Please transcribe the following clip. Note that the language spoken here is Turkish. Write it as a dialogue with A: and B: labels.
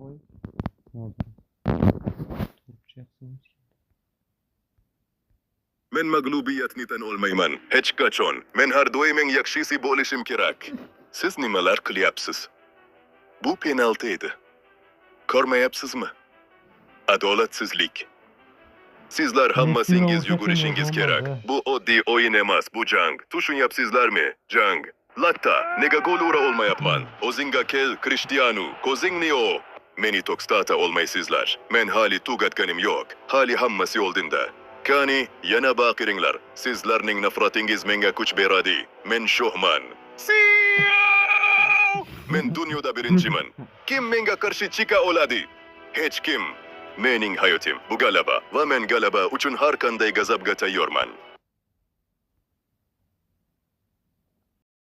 A: koy. Ne oldu? Topçayacaksınız.
B: Men maglubiyat nitan olmayman. Hiç kaçon. Men hardoy men yakşisi bolişim kirak. Siz nimalar kılyapsız? Bu penaltıydı. Kormayapsız mı? Adolatsizlik. Sizler hammasingiz
A: avukatın
B: yugurişingiz
A: olmaz,
B: kerak.
A: he.
B: Bu oddi oyun emas, bu jang. Tuşun yapsizler mi? Jang. Latta, nega gol ura olma yapman. Ozinga kel, Cristiano, kozingni o. Meni tokstata olmaysizler. Men hali tugatganim yok. Hali hammasi oldinda. Kani, yana bakiringlar. Sizlerning nafratingiz menga kuch beradi. Men şohman. Men dunyoda birinciman. Kim menga karşı çıka oladi? Hiç kim. Mening hayotim bu galaba ve men galaba uchun har qanday gazabga tayyorman.